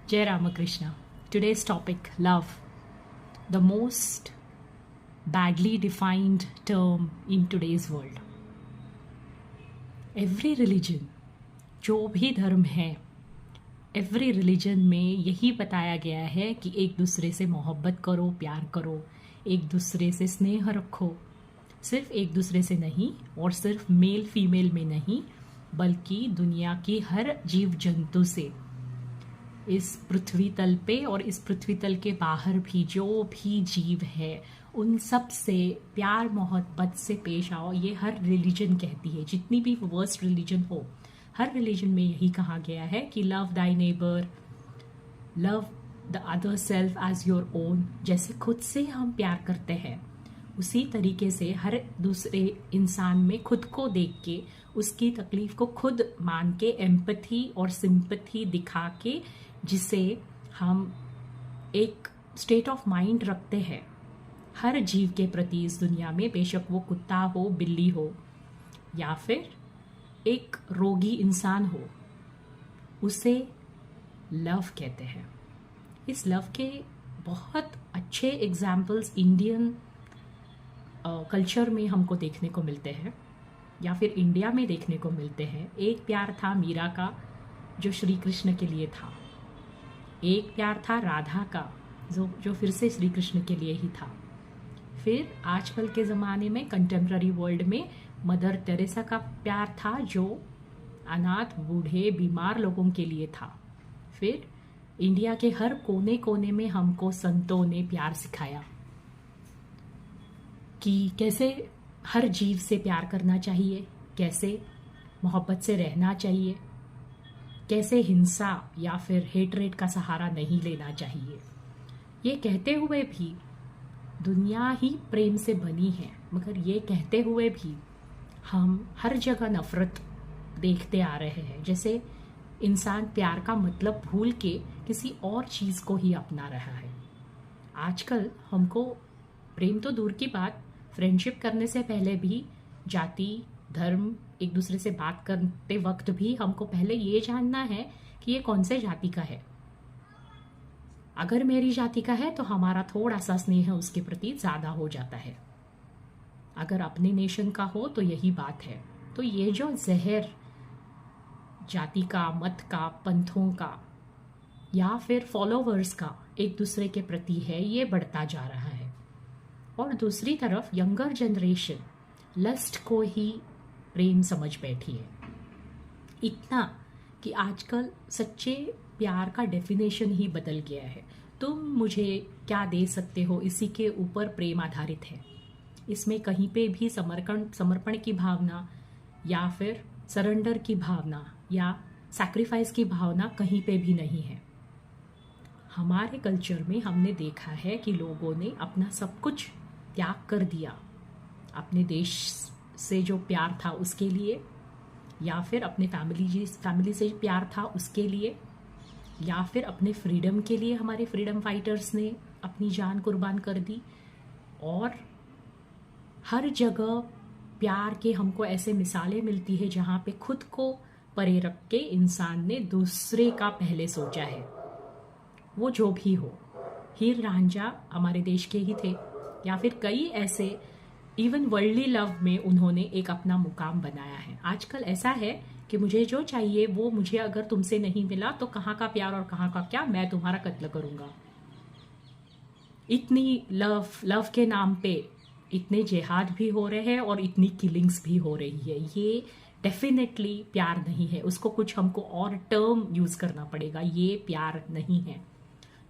Jai Ramakrishna. Today's topic, love. The most badly defined term in today's world. Every religion, जो भी धर्म है, every religion में यही बताया गया है कि एक दूसरे से मोहब्बत करो, प्यार करो, एक दूसरे से स्नेह रखो. सिर्फ एक दूसरे से नहीं और सिर्फ मेल फीमेल में नहीं, बल्कि दुनिया की हर जीव जंतु से, इस पृथ्वी तल पे और इस पृथ्वी तल के बाहर भी जो भी जीव है उन सब से प्यार मोहब्बत से पेश आओ. ये हर रिलीजन कहती है, जितनी भी वर्स्ट रिलीजन हो, हर रिलीजन में यही कहा गया है कि love thy neighbour, love the other self as your own. जैसे खुद से हम प्यार करते हैं, उसी तरीके से हर दूसरे इंसान में खुद को देख के, उसकी तकलीफ को खुद मान के, एम्पैथी और सिंपैथी दिखा के, जिसे हम एक स्टेट ऑफ माइंड रखते हैं हर जीव के प्रति इस दुनिया में, बेशक वो कुत्ता हो, बिल्ली हो या फिर एक रोगी इंसान हो, उसे लव कहते हैं. इस लव के बहुत अच्छे एग्जाम्पल्स इंडियन कल्चर में हमको देखने को मिलते हैं या फिर इंडिया में देखने को मिलते हैं. एक प्यार था मीरा का जो श्री कृष्ण के लिए था. एक प्यार था राधा का जो फिर से श्री कृष्ण के लिए ही था. फिर आजकल के ज़माने में कंटेम्प्ररी वर्ल्ड में मदर टेरेसा का प्यार था जो अनाथ, बूढ़े, बीमार लोगों के लिए था. फिर इंडिया के हर कोने कोने में हमको संतों ने प्यार सिखाया कि कैसे हर जीव से प्यार करना चाहिए, कैसे मोहब्बत से रहना चाहिए, कैसे हिंसा या फिर हेटरेट का सहारा नहीं लेना चाहिए. ये कहते हुए भी दुनिया ही प्रेम से बनी है, मगर ये कहते हुए भी हम हर जगह नफरत देखते आ रहे हैं. जैसे इंसान प्यार का मतलब भूल के किसी और चीज़ को ही अपना रहा है. आजकल हमको प्रेम तो दूर की बात, फ्रेंडशिप करने से पहले भी जाति, धर्म, एक दूसरे से बात करते वक्त भी हमको पहले ये जानना है कि ये कौन से जाति का है. अगर मेरी जाति का है तो हमारा थोड़ा सा स्नेह उसके प्रति ज़्यादा हो जाता है. अगर अपने नेशन का हो तो यही बात है. तो ये जो जहर जाति का, मत का, पंथों का या फिर फॉलोवर्स का एक दूसरे के प्रति है, ये बढ़ता जा रहा है. और दूसरी तरफ यंगर जनरेशन लस्ट को ही प्रेम समझ बैठी है. इतना कि आजकल सच्चे प्यार का डेफिनेशन ही बदल गया है. तुम मुझे क्या दे सकते हो, इसी के ऊपर प्रेम आधारित है. इसमें कहीं पे भी समर्पण की भावना या फिर सरेंडर की भावना या सैक्रिफाइस की भावना कहीं पे भी नहीं है. हमारे कल्चर में हमने देखा है कि लोगों ने अपना सब कुछ त्याग कर दिया अपने देश से जो प्यार था उसके लिए, या फिर अपने फैमिली से प्यार था उसके लिए, या फिर अपने फ्रीडम के लिए हमारे फ्रीडम फाइटर्स ने अपनी जान कुर्बान कर दी. और हर जगह प्यार के हमको ऐसे मिसालें मिलती है जहाँ पे खुद को परे रख के इंसान ने दूसरे का पहले सोचा है. वो जो भी हो, हीर रांझा हमारे देश के ही थे, या फिर कई ऐसे इवन वर्ल्डली लव में उन्होंने एक अपना मुकाम बनाया है. आजकल ऐसा है कि मुझे जो चाहिए वो मुझे अगर तुमसे नहीं मिला तो कहाँ का प्यार और कहाँ का क्या, मैं तुम्हारा कत्ल करूंगा. इतनी लव के नाम पे इतने जिहाद भी हो रहे हैं और इतनी किलिंग्स भी हो रही है. ये डेफिनेटली प्यार नहीं है. उसको कुछ हमको और टर्म यूज करना पड़ेगा. ये प्यार नहीं है.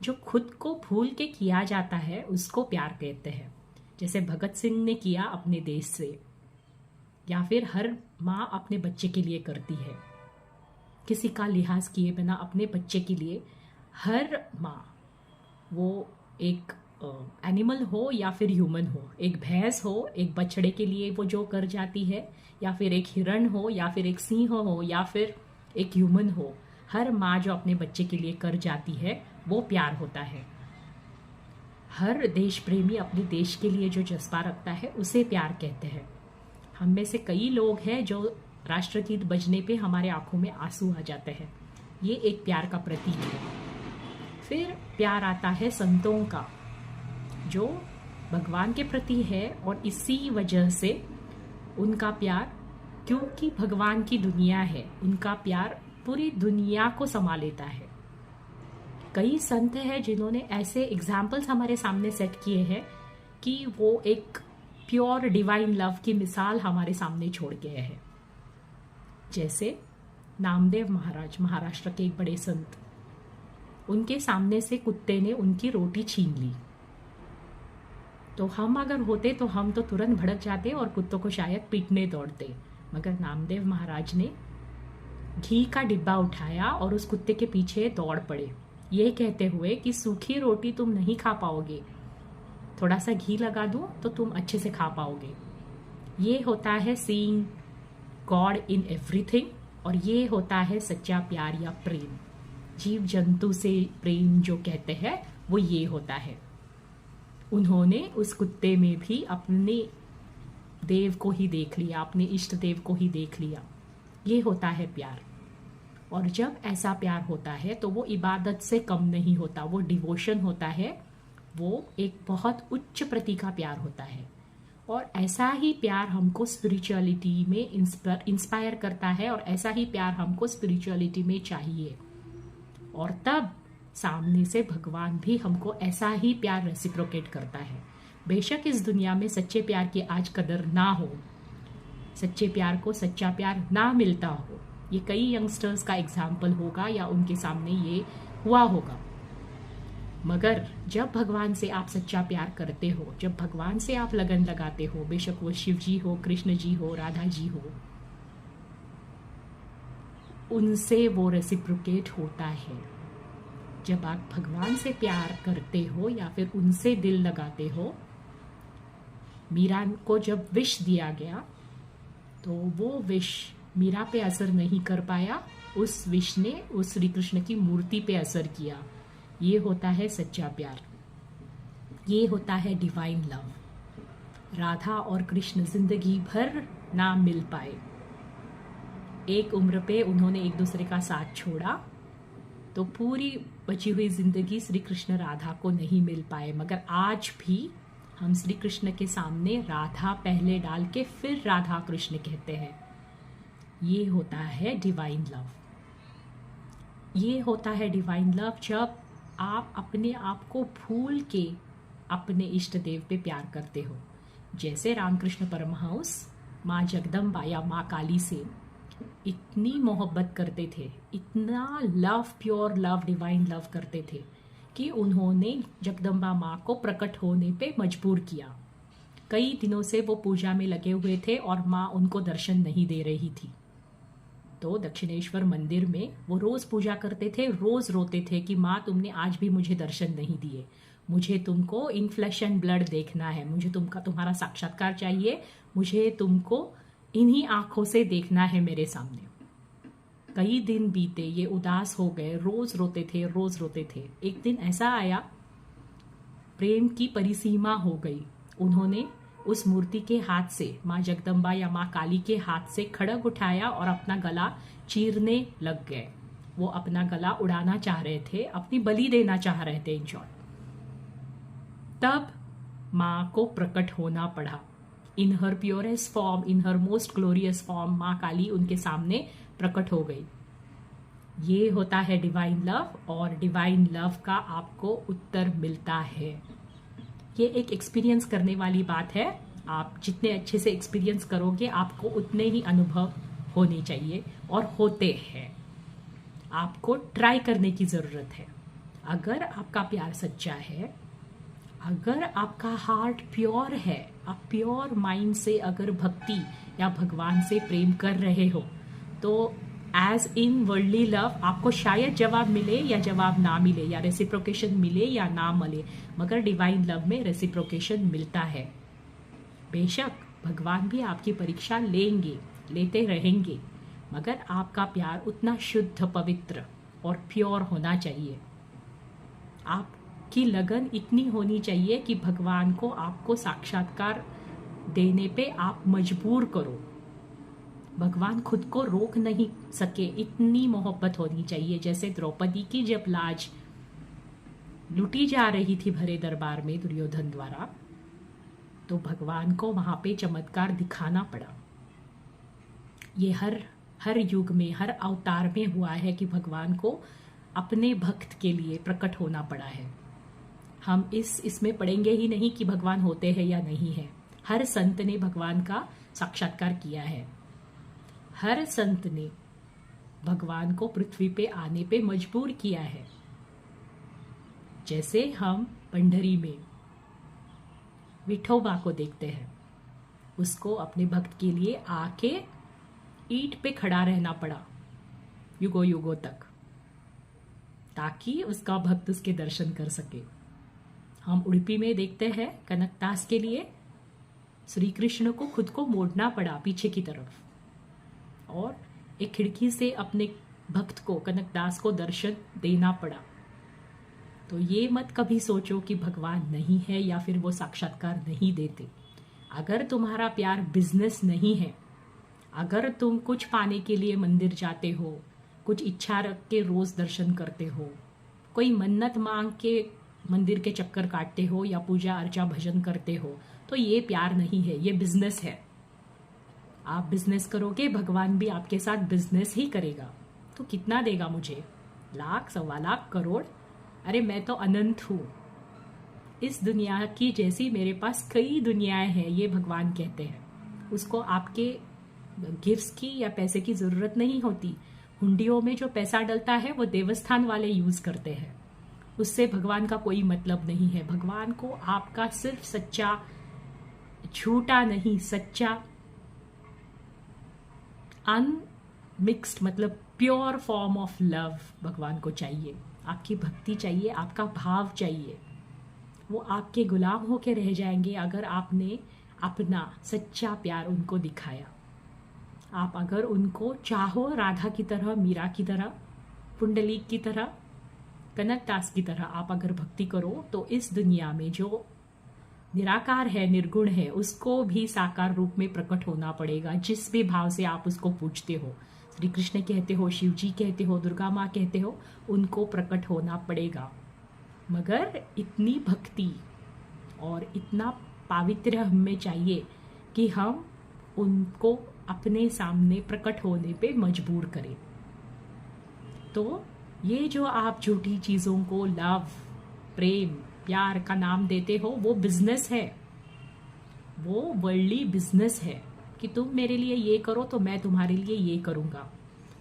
जो खुद को भूल के किया जाता है उसको प्यार कहते हैं. जैसे भगत सिंह ने किया अपने देश से, या फिर हर माँ अपने बच्चे के लिए करती है, किसी का लिहाज किए बिना अपने बच्चे के लिए. हर माँ, वो एक एनिमल हो या फिर ह्यूमन हो, एक भैंस हो, एक बछड़े के लिए वो जो कर जाती है, या फिर एक हिरण हो, या फिर एक सिंह हो, या फिर एक ह्यूमन हो, हर माँ जो अपने बच्चे के लिए कर जाती है वो प्यार होता है. हर देश प्रेमी अपने देश के लिए जो जज्बा रखता है उसे प्यार कहते हैं. हम में से कई लोग हैं जो राष्ट्रगीत बजने पे हमारे आंखों में आंसू आ जाते हैं. ये एक प्यार का प्रतीक है. फिर प्यार आता है संतों का, जो भगवान के प्रति है, और इसी वजह से उनका प्यार, क्योंकि भगवान की दुनिया है, उनका प्यार पूरी दुनिया को समा लेता है। कई संत हैं जिन्होंने ऐसे एग्जाम्पल्स हमारे सामने सेट किए हैं कि वो एक प्योर डिवाइन लव की मिसाल हमारे सामने छोड़ गए हैं। जैसे नामदेव महाराज, महाराष्ट्र के एक बड़े संत, उनके सामने से कुत्ते ने उनकी रोटी छीन ली। तो हम अगर होते तो हम तो तुरंत भड़क जाते और कुत्तों को शायद पीटने दौड़ते, मगर नामदेव महाराज ने घी का डिब्बा उठाया और उस कुत्ते के पीछे दौड़ पड़े, ये कहते हुए कि सूखी रोटी तुम नहीं खा पाओगे, थोड़ा सा घी लगा दूं तो तुम अच्छे से खा पाओगे। ये होता है सीइंग गॉड इन एवरीथिंग, और ये होता है सच्चा प्यार या प्रेम। जीव जंतु से प्रेम जो कहते हैं वो ये होता है। उन्होंने उस कुत्ते में भी अपने देव को ही देख लिया, अपने इष्ट देव को ही देख लिया। ये होता है प्यार। और जब ऐसा प्यार होता है तो वो इबादत से कम नहीं होता, वो डिवोशन होता है, वो एक बहुत उच्च प्रति का प्यार होता है। और ऐसा ही प्यार हमको स्पिरिचुअलिटी में इंस्पायर करता है, और ऐसा ही प्यार हमको स्पिरिचुअलिटी में चाहिए। और तब सामने से भगवान भी हमको ऐसा ही प्यार रेसिप्रोकेट करता है। बेशक इस दुनिया में सच्चे प्यार की आज कदर ना हो, सच्चे प्यार को सच्चा प्यार ना मिलता हो, ये कई यंगस्टर्स का एग्जाम्पल होगा या उनके सामने ये हुआ होगा। मगर जब भगवान से आप सच्चा प्यार करते हो, जब भगवान से आप लगन लगाते हो, बेशक वो शिव जी हो, कृष्ण जी हो, राधा जी हो, उनसे वो रेसिप्रोकेट होता है। जब आप भगवान से प्यार करते हो या फिर उनसे दिल लगाते हो, मीरा को जब विश दिया गया तो वो विश मीरा पे असर नहीं कर पाया, उस विश ने उस श्री कृष्ण की मूर्ति पे असर किया। ये होता है सच्चा प्यार, ये होता है डिवाइन लव। राधा और कृष्ण जिंदगी भर ना मिल पाए, एक उम्र पे उन्होंने एक दूसरे का साथ छोड़ा, तो पूरी बची हुई जिंदगी श्री कृष्ण राधा को नहीं मिल पाए। मगर आज भी हम श्री कृष्ण के सामने राधा पहले डाल के फिर राधा कृष्ण कहते हैं। ये होता है डिवाइन लव। ये होता है डिवाइन लव जब आप अपने आप को भूल के अपने इष्ट देव पे प्यार करते हो। जैसे रामकृष्ण परमहंस माँ जगदम्बा या माँ काली से इतनी मोहब्बत करते थे, इतना love, pure love, divine love करते थे कि उन्होंने जगदम्बा माँ को प्रकट होने पे मजबूर किया। कई दिनों से वो पूजा में लगे हुए थे और माँ उनको दर्शन नहीं दे रही थी। तो दक्षिणेश्वर मंदिर में वो रोज पूजा करते थे, रोज रोते थे कि माँ तुमने आज भी मुझे दर्शन नहीं दिए, मुझे तुमको इन फ्लैश एंड ब्लड देखना है, मुझे तुम्हारा साक्षात्कार चाहिए, मुझे तुमको इन्हीं आंखों से देखना है मेरे सामने। कई दिन बीते, ये उदास हो गए, रोज रोते थे, रोज रोते थे। एक दिन ऐसा आया, प्रेम की परिसीमा हो गई। उन्होंने उस मूर्ति के हाथ से, माँ जगदम्बा या माँ काली के हाथ से खड़ग उठाया और अपना गला चीरने लग गए। वो अपना गला उड़ाना चाह रहे थे, अपनी बलि देना चाह रहे थे इन शॉर्ट। तब माँ को प्रकट होना पड़ा। इन हर प्योरेस्ट फॉर्म, इन हर मोस्ट ग्लोरियस फॉर्म माँ काली उनके सामने प्रकट हो गई। ये होता है डिवाइन लव, और डिवाइन लव का आपको उत्तर मिलता है। ये एक एक्सपीरियंस करने वाली बात है। आप जितने अच्छे से एक्सपीरियंस करोगे, आपको उतने ही अनुभव होने चाहिए, और होते हैं। आपको ट्राई करने की जरूरत है। अगर आपका प्यार सच्चा है, अगर आपका हार्ट प्योर है, आप प्योर माइंड से अगर भक्ति या भगवान से प्रेम कर रहे हो, तो एज इन वर्ल्डली लव आपको शायद जवाब मिले या जवाब ना मिले, या रेसिप्रोकेशन मिले या ना मिले, मगर डिवाइन लव में रेसिप्रोकेशन मिलता है। बेशक भगवान भी आपकी परीक्षा लेंगे, लेते रहेंगे, मगर आपका प्यार उतना शुद्ध, पवित्र और प्योर होना चाहिए। आपकी लगन इतनी होनी चाहिए कि भगवान को आपको साक्षात्कार देने पे आप मजबूर करो। भगवान खुद को रोक नहीं सके, इतनी मोहब्बत होनी चाहिए। जैसे द्रौपदी की जब लाज लूटी जा रही थी भरे दरबार में दुर्योधन द्वारा, तो भगवान को वहां पे चमत्कार दिखाना पड़ा। ये हर युग में, हर अवतार में हुआ है कि भगवान को अपने भक्त के लिए प्रकट होना पड़ा है। हम इसमें पढ़ेंगे ही नहीं कि भगवान होते हैं या नहीं है। हर संत ने भगवान का साक्षात्कार किया है। हर संत ने भगवान को पृथ्वी पे आने पे मजबूर किया है। जैसे हम पंढरी में विठोबा को देखते हैं, उसको अपने भक्त के लिए आके ईंट पे खड़ा रहना पड़ा युगों युगों तक, ताकि उसका भक्त उसके दर्शन कर सके। हम उड़पी में देखते हैं कनकदास के लिए श्री कृष्ण को खुद को मोड़ना पड़ा पीछे की तरफ और एक खिड़की से अपने भक्त को, कनकदास को दर्शन देना पड़ा। तो ये मत कभी सोचो कि भगवान नहीं है या फिर वो साक्षात्कार नहीं देते। अगर तुम्हारा प्यार बिजनेस नहीं है, अगर तुम कुछ पाने के लिए मंदिर जाते हो, कुछ इच्छा रख के रोज दर्शन करते हो, कोई मन्नत मांग के मंदिर के चक्कर काटते हो या पूजा अर्चा भजन करते हो, तो ये प्यार नहीं है, ये बिजनेस है। आप बिजनेस करोगे, भगवान भी आपके साथ बिजनेस ही करेगा। तो कितना देगा मुझे? लाख, 1.25 लाख, करोड़? अरे मैं तो अनंत हूं। इस दुनिया की जैसी मेरे पास कई दुनियाएं हैं, ये भगवान कहते हैं। उसको आपके गिफ्ट्स की या पैसे की जरूरत नहीं होती। हुंडियों में जो पैसा डलता है वो देवस्थान वाले यूज करते हैं, उससे भगवान का कोई मतलब नहीं है। भगवान को आपका सिर्फ सच्चा, झूठा नहीं, सच्चा अनमिक्स्ड मतलब प्योर फॉर्म ऑफ लव भगवान को चाहिए। आपकी भक्ति चाहिए, आपका भाव चाहिए। वो आपके गुलाम होके रह जाएंगे अगर आपने अपना सच्चा प्यार उनको दिखाया। आप अगर उनको चाहो राधा की तरह, मीरा की तरह, पुंडलीक की तरह, कनकदास की तरह आप अगर भक्ति करो, तो इस दुनिया में जो निराकार है, निर्गुण है, उसको भी साकार रूप में प्रकट होना पड़ेगा। जिस भी भाव से आप उसको पूछते हो, श्री कृष्ण कहते हो, शिव जी कहते हो, दुर्गा माँ कहते हो, उनको प्रकट होना पड़ेगा। मगर इतनी भक्ति और इतना पावित्र्य हमें चाहिए कि हम उनको अपने सामने प्रकट होने पे मजबूर करें। तो ये जो आप झूठी चीजों को लव, प्रेम, प्यार का नाम देते हो, वो बिजनेस है, वो वर्ल्डली बिजनेस है कि तुम मेरे लिए ये करो तो मैं तुम्हारे लिए ये करूंगा।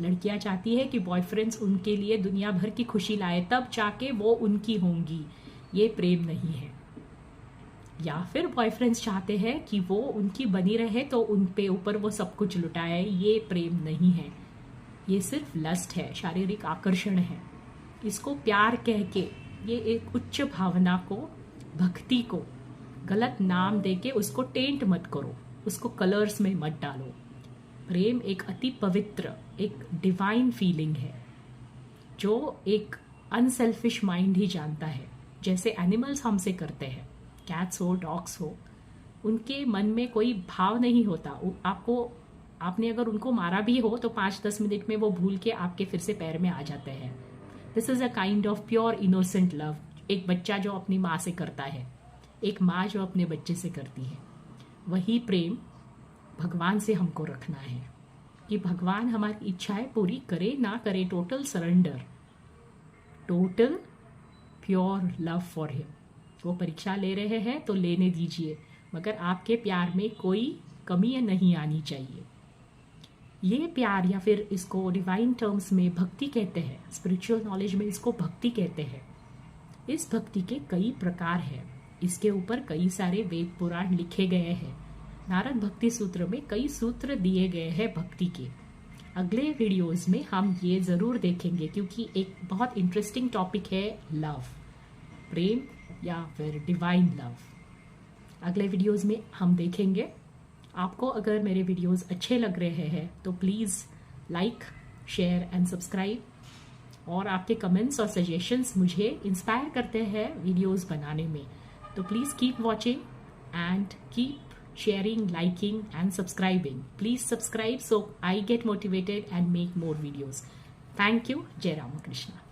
लड़कियां चाहती है कि बॉयफ्रेंड्स उनके लिए दुनिया भर की खुशी लाए, तब जाके वो उनकी होंगी। ये प्रेम नहीं है। या फिर बॉयफ्रेंड्स चाहते हैं कि वो उनकी बनी रहे तो उन पे ऊपर वो सब कुछ लुटाए। ये प्रेम नहीं है, ये सिर्फ लस्ट है, शारीरिक आकर्षण है। इसको प्यार कह के, ये एक उच्च भावना को, भक्ति को गलत नाम देके उसको टेंट मत करो, उसको कलर्स में मत डालो। प्रेम एक अति पवित्र, एक डिवाइन फीलिंग है जो एक अनसेल्फिश माइंड ही जानता है। जैसे एनिमल्स हमसे करते हैं, कैट्स हो, डॉग्स हो, उनके मन में कोई भाव नहीं होता। आपने अगर उनको मारा भी हो तो 5-10 मिनट में वो भूल के आपके फिर से पैर में आ जाते हैं। This is a kind of pure innocent love. एक बच्चा जो अपनी माँ से करता है, एक माँ जो अपने बच्चे से करती है, वही प्रेम भगवान से हमको रखना है कि भगवान हमारी इच्छाएं पूरी करे ना करे। Total surrender, total pure love for him. वो परीक्षा ले रहे हैं तो लेने दीजिए, मगर आपके प्यार में कोई कमी नहीं आनी चाहिए। ये प्यार, या फिर इसको डिवाइन टर्म्स में भक्ति कहते हैं, स्पिरिचुअल नॉलेज में इसको भक्ति कहते हैं। इस भक्ति के कई प्रकार हैं, इसके ऊपर कई सारे वेद पुराण लिखे गए हैं। नारद भक्ति सूत्र में कई सूत्र दिए गए हैं भक्ति के। अगले वीडियोस में हम ये जरूर देखेंगे, क्योंकि एक बहुत इंटरेस्टिंग टॉपिक है लव, प्रेम या फिर डिवाइन लव। अगले वीडियोस में हम देखेंगे। आपको अगर मेरे वीडियोस अच्छे लग रहे हैं तो please like, share and subscribe. और आपके कमेंट्स और सजेशंस मुझे इंस्पायर करते हैं वीडियोस बनाने में। तो please keep watching and keep sharing, liking and subscribing. Please subscribe so I get motivated and make more videos. Thank you. Jai Ramakrishna.